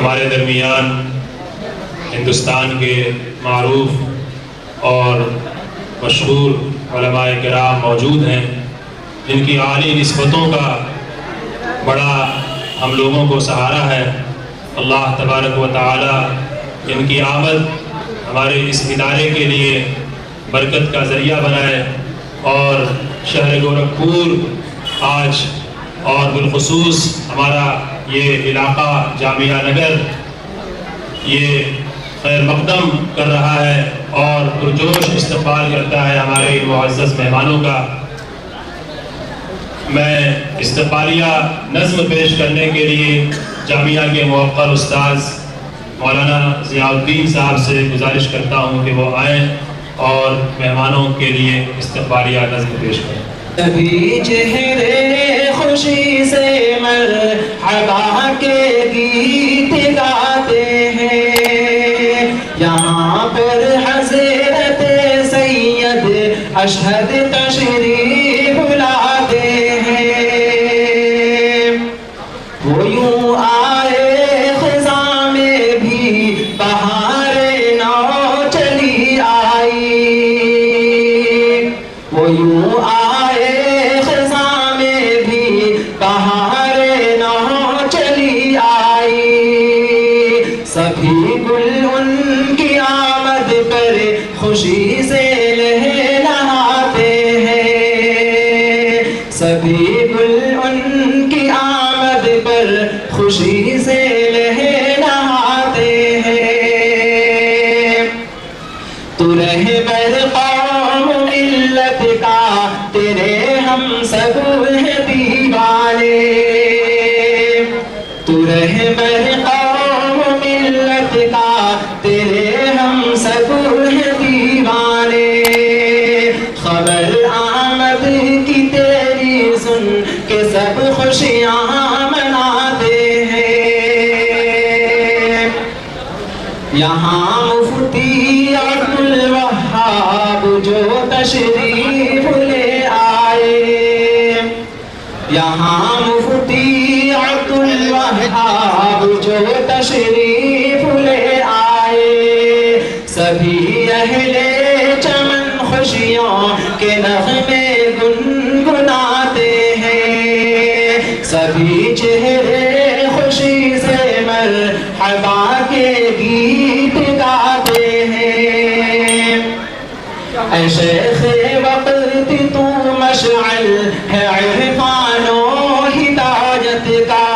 ہمارے درمیان ہندوستان کے معروف اور مشہور علماء کرام موجود ہیں، جن کی عالی نسبتوں کا بڑا ہم لوگوں کو سہارا ہے۔ اللہ تبارک و تعالی ان کی آمد ہمارے اس ادارے کے لیے برکت کا ذریعہ بنائے، اور شہر گورکھپور آج اور بالخصوص ہمارا یہ علاقہ جامعہ نگر یہ خیر مقدم کر رہا ہے اور پرجوش استقبال کرتا ہے ہمارے معزز مہمانوں کا۔ میں استقبالیہ نظم پیش کرنے کے لیے جامعہ کے موقر استاذ مولانا ضیاء الدین صاحب سے گزارش کرتا ہوں کہ وہ آئیں اور مہمانوں کے لیے استقبالیہ نظم پیش کریں۔ سبھی چہرے خوشی سے مرحبا کے گیت گاتے ہیں، یہاں پر حضرت سید اشہد تشریف لاتے ہیں۔ وہ یوں آئے خزاں میں بھی بہار نو چلی آئی، وہ یوں آئے خزاں میں بھی بہار نو چلی آئی، سبھی گل ان کی آمد پر خوشی سے لہلہاتے ہیں، سبھی گل ان کی آمد پر خوشی سے لہلہاتے ہیں۔ تو رہبر قوم ملت کا تیرے ہم سب ہیں دیوانے، تو رہبر قوم ملت کا تیرے ہم سب ہیں دیوانے، خبر آمد کی تیری سن کے سب خوشیاں مناتے ہیں۔ یہاں مفتی عبد الوہاب جو تشریف لے آئے، یہاں مفتی عبد الوہاب جو تشریف لے آئے، سبھی اہل چمن خوشیوں کے نغمے گنگناتے ہیں، سبھی چہرے خوشی سے مرحبا کے گیت گاتے ہیں۔ اے شیخ وقت تو مشعل ہے عرفان و ہدایت کا،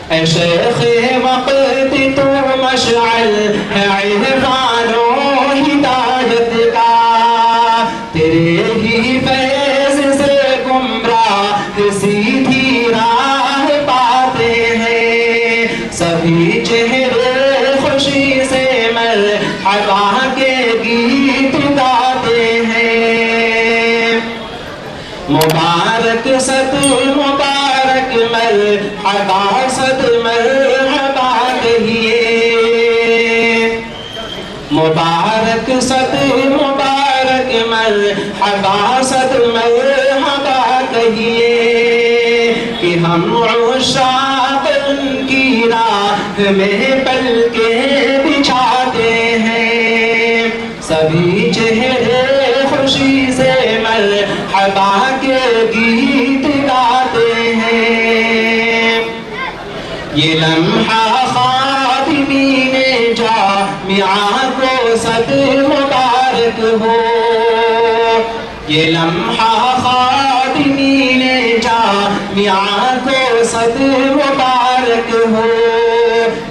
اے شیخ وقت تو مشعل ہے عرفان و ہدایت کا، تیرے ہی فیض سے گمراہ سیدھی راہ پاتے ہیں، سبھی چہرے خوشی سے مرحبا کے گیت گاتے ہیں۔ مبارک صد مبارک مرحبا صد مرحبا کہیے، مبارک صد مبارک مرحبا صد مرحبا کہیے، کہ ہم عشاق ان کی راہ میں پل کے بچھاتے ہیں، سبھی چہرے خوشی سے مرحبا کے گیت گاتے ہیں۔ یہ لمحہ خادمین جامعہ کو صد مبارک ہو، یہ لمحہ خادمین جامعہ کو صد مبارک ہو،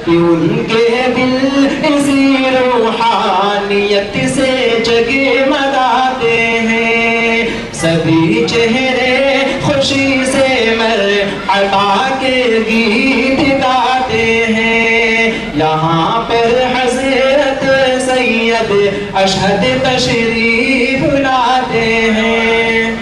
کہ ان کے دل اسی روحانیت سے جگمگاتے ہیں، سبھی چہرے خوشی سے مرحبا کے گیت گاتے ہیں۔ یہاں پر حضرت سید اشہد تشریف لاتے ہیں۔